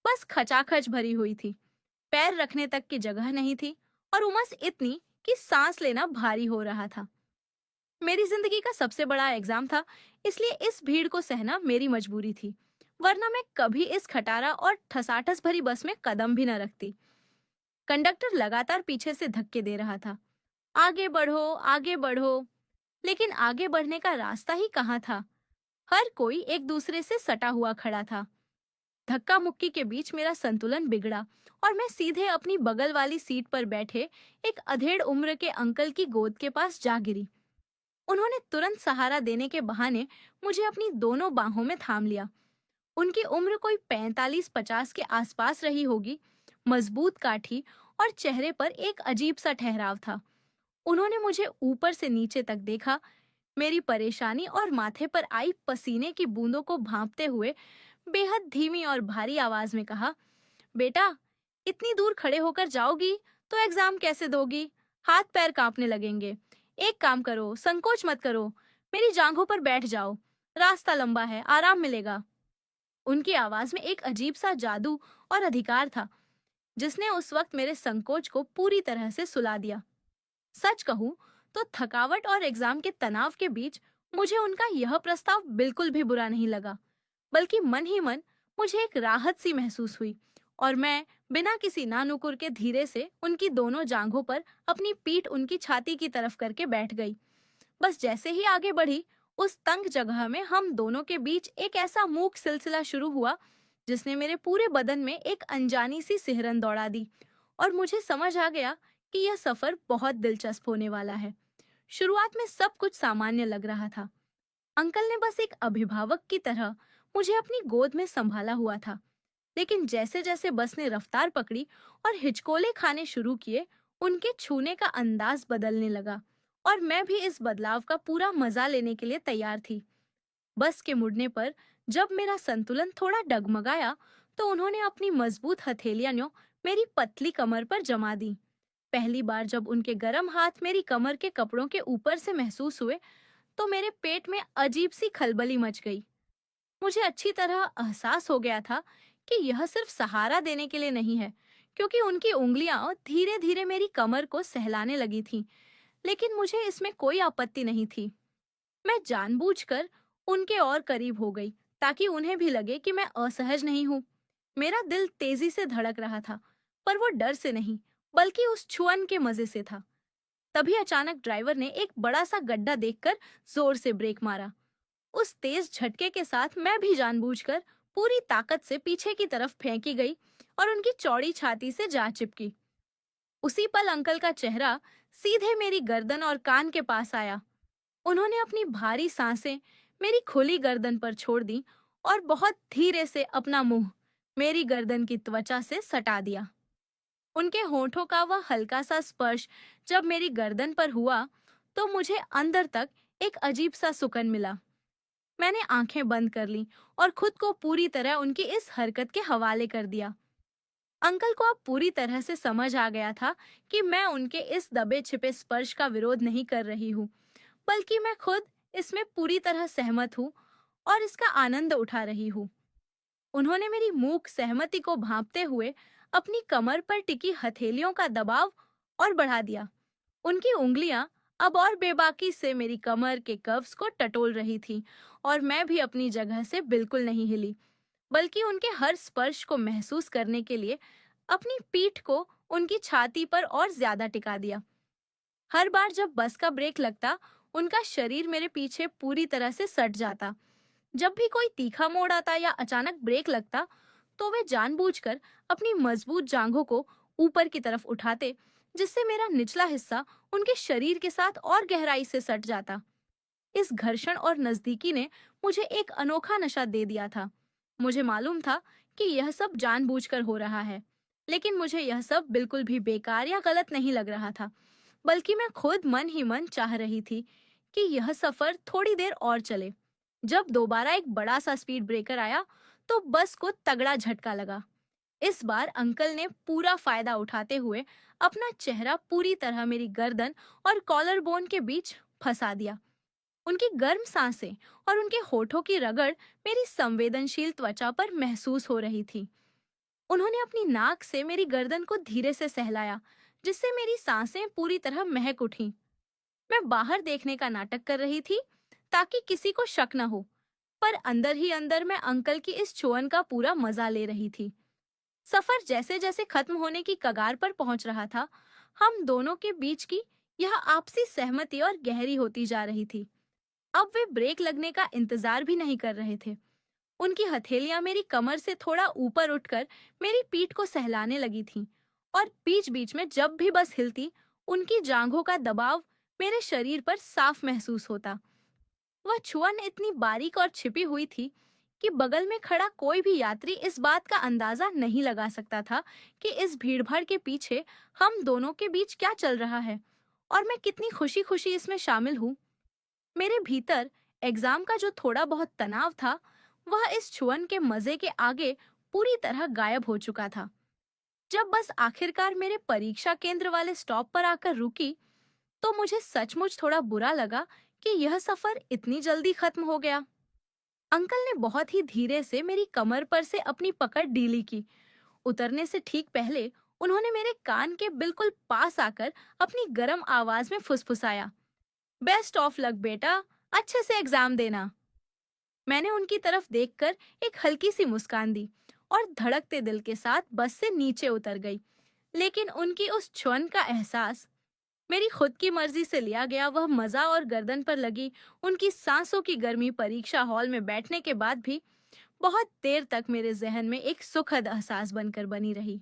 बस खचाखच भरी हुई थी। पैर रखने तक की जगह नहीं थी और उमस इतनी कि सांस लेना भारी हो रहा था। मेरी जिंदगी का सबसे बड़ा एग्जाम था, इसलिए इस भीड़ को सहना मेरी मजबूरी थी, वरना मैं कभी इस खटारा और ठसाठस भरी बस में कदम भी न रखती। कंडक्टर लगातार पीछे से धक्के दे रहा था, आगे बढ़ो, आगे बढ़ो। लेकिन आगे बढ़ने का रास्ता ही कहाँ था। हर कोई एक दूसरे से सटा हुआ खड़ा था। धक्का मुक्की के बीच मेरा संतुलन बिगड़ा और मैं सीधे अपनी बगल वाली सीट पर बैठे एक अधेड़ उम्र के अंकल की गोद के पास जा गिरी। उन्होंने तुरंत सहारा देने के बहाने मुझे अपनी दोनों बाहों में थाम लिया। उनकी उम्र कोई 45-50 के आसपास रही होगी। मजबूत काठी और चेहरे पर एक अजीब सा ठहराव था। उन्होंने मुझे ऊपर से नीचे तक देखा, मेरी परेशानी और माथे पर आई पसीने की बूंदों को भांपते हुए बेहद धीमी और भारी आवाज में कहा, बेटा, इतनी दूर खड़े होकर जाओगी तो एग्जाम कैसे दोगी? हाथ पैर कांपने लगेंगे। एक काम करो, संकोच मत करो, मेरी जांघों पर बैठ जाओ। रास्ता लंबा है, आराम मिलेगा। उनकी आवाज में एक अजीब सा जादू और अधिकार था, जिसने उस वक्त मेरे संकोच को पूरी तरह से सुला दिया। सच कहूं तो थकावट और एग्जाम के तनाव के बीच मुझे उनका यह प्रस्ताव बिल्कुल भी बुरा नहीं लगा, बल्कि मन ही मन मुझे एक राहत सी महसूस हुई और मैं बिना किसी नानुकुर के धीरे से उनकी दोनों जांघों पर अपनी पीठ उनकी छाती की तरफ करके बैठ गई। बस जैसे ही आगे बढ़ी, उस तंग जगह में हम दोनों के बीच एक ऐसा मूक सिलसिला शुरू हुआ जिसने मेरे पूरे बदन में एक अनजानी सी सिहरन दौड़ा दी और मुझे समझ आ गया कि यह सफर बहुत दिलचस्प होने वाला है। शुरुआत में सब कुछ सामान्य लग रहा था। अंकल ने बस एक अभिभावक की तरह मुझे अपनी गोद में संभाला हुआ था, लेकिन जैसे जैसे बस ने रफ्तार पकड़ी और हिचकोले खाने शुरू किए, उनके छूने का अंदाज बदलने लगा और मैं भी इस बदलाव का पूरा मजा लेने के लिए तैयार थी। बस के मुड़ने पर जब मेरा संतुलन थोड़ा डगमगाया, तो उन्होंने अपनी मजबूत हथेलियां मेरी पतली कमर पर जमा दी। पहली बार जब उनके गर्म हाथ मेरी कमर के कपड़ों के ऊपर से महसूस हुए, तो मेरे पेट में अजीब सी खलबली मच गई। मुझे अच्छी तरह एहसास हो गया था कि यह सिर्फ सहारा देने के लिए नहीं है, क्योंकि उनकी उंगलियां धीरे धीरे मेरी कमर को सहलाने लगी थीं। लेकिन मुझे इसमें कोई आपत्ति नहीं थी। मैं जानबूझकर उनके और करीब हो गई, ताकि उन्हें भी लगे कि मैं असहज नहीं हूँ। मेरा दिल तेजी से धड़क रहा था, पर वो डर से नहीं, बल्कि उस छुअन के मजे से था। तभी अचानक ड्राइवर ने एक बड़ा सा गड्ढा देखकर जोर से ब्रेक मारा। उस तेज झटके के साथ मैं भी जानबूझकर पूरी ताकत से पीछे की तरफ फेंकी गई और उनकी चौड़ी छाती से जा चिपकी। उसी पल अंकल का चेहरा सीधे मेरी गर्दन और कान के पास आया। उन्होंने अपनी भारी सांसें मेरी खुली गर्दन पर छोड़ दी और बहुत धीरे से अपना मुंह मेरी गर्दन की त्वचा से सटा दिया। उनके होठों का वह हल्का सा स्पर्श जब मेरी गर्दन पर हुआ, तो मुझे अंदर तक एक अजीब सा सुकून मिला। मैंने आंखें बंद कर लीं और खुद को पूरी तरह उनकी इस हरकत के हवाले कर दिया। अंकल को अब पूरी तरह से समझ आ गया था कि मैं उनके इस दबे छिपे स्पर्श का विरोध नहीं कर रही हूँ, बल्कि मैं खुद इसमें पूरी तरह सहमत हूँ और इसका आनंद उठा रही हूँ। उन्होंने मेरी मूक सहमति को भांपते हुए अपनी कमर पर टिकी हथेलियों का दबाव और बढ़ा दिया। उनकी उंगलियां अब और बेबाकी से मेरी कमर के कव्स को टटोल रही थीं और मैं भी अपनी जगह से बिल्कुल नहीं हिली, बल्कि उनके हर स्पर्श को महसूस करने के लिए अपनी पीठ को उनकी छाती पर और ज्यादा टिका दिया। हर बार जब बस का ब्रेक लगता, उनका शरीर मेरे पीछे पूरी तरह से सट जाता। जब भी कोई तीखा मोड़ आता या अचानक ब्रेक लगता, तो वे जानबूझकर अपनी मजबूत जांघों को ऊपर की तरफ उठाते, जिससे मेरा निचला हिस्सा उनके शरीर के साथ और गहराई से सट जाता। इस घर्षण और नजदीकी ने मुझे एक अनोखा नशा दे दिया था। मुझे मालूम था कि यह सब जानबूझकर हो रहा है, लेकिन मुझे यह सब बिल्कुल भी बेकार या गलत नहीं लग रहा था, बल्कि मैं खुद मन ही मन चाह रही थी कि यह सफर थोड़ी देर और चले। जब दोबारा एक बड़ा सा स्पीड ब्रेकर आया, तो बस को तगड़ा झटका लगा। इस बार अंकल ने पूरा फायदा उठाते हुए अपना चेहरा पूरी तरह मेरी गर्दन और कॉलर बोन के बीच फंसा दिया। उनकी गर्म सांसें और उनके होठों की रगड़ मेरी संवेदनशील त्वचा पर महसूस हो रही थी। उन्होंने अपनी नाक से मेरी गर्दन को धीरे से सहलाया, जिससे मेरी सांसें पूरी तरह महक उठीं। मैं बाहर देखने का नाटक कर रही थी ताकि किसी को शक न हो, पर अंदर ही अंदर मैं अंकल की इस छुअन का पूरा मजा ले रही थी। सफर जैसे जैसे खत्म होने की कगार पर पहुंच रहा था, हम दोनों के बीच की यह आपसी सहमति और गहरी होती जा रही थी। अब वे ब्रेक लगने का इंतजार भी नहीं कर रहे थे। उनकी हथेलियां मेरी कमर से थोड़ा ऊपर उठकर मेरी पीठ को सहलाने लगी थीं, और बीच बीच में जब भी बस हिलती, उनकी जांघों का दबाव मेरे शरीर पर साफ महसूस होता। वह छुअन इतनी बारीक और छिपी हुई थी कि बगल में खड़ा कोई भी यात्री इस बात का अंदाजा नहीं लगा सकता था कि इस भीड़भाड़ के पीछे हम दोनों के बीच क्या चल रहा है, और मैं कितनी खुशी खुशी इसमें शामिल हूँ। मेरे भीतर एग्जाम का जो थोड़ा बहुत तनाव था, वह इस छुअन के मजे के आगे पूरी तरह गायब हो चुका था। जब बस आखिरकार मेरे परीक्षा केंद्र वाले स्टॉप पर आकर रुकी, तो मुझे सचमुच थोड़ा बुरा लगा कि यह सफर इतनी जल्दी खत्म हो गया। अंकल ने बहुत ही धीरे से मेरी कमर पर से अपनी पकड़ ढीली की। उतरने से ठीक पहले उन्होंने मेरे कान के बिल्कुल पास आकर अपनी गर्म आवाज में फुसफुसाया, बेस्ट ऑफ लक बेटा, अच्छे से एग्जाम देना। मैंने उनकी तरफ देखकर एक हल्की सी मुस्कान दी और धड़कते दिल के साथ बस से नीचे उतर गई। लेकिन उनकी उस क्षण का एहसास, मेरी खुद की मर्जी से लिया गया वह मजा और गर्दन पर लगी उनकी सांसों की गर्मी परीक्षा हॉल में बैठने के बाद भी बहुत देर तक मेरे जहन में एक सुखद एहसास बनकर बनी रही।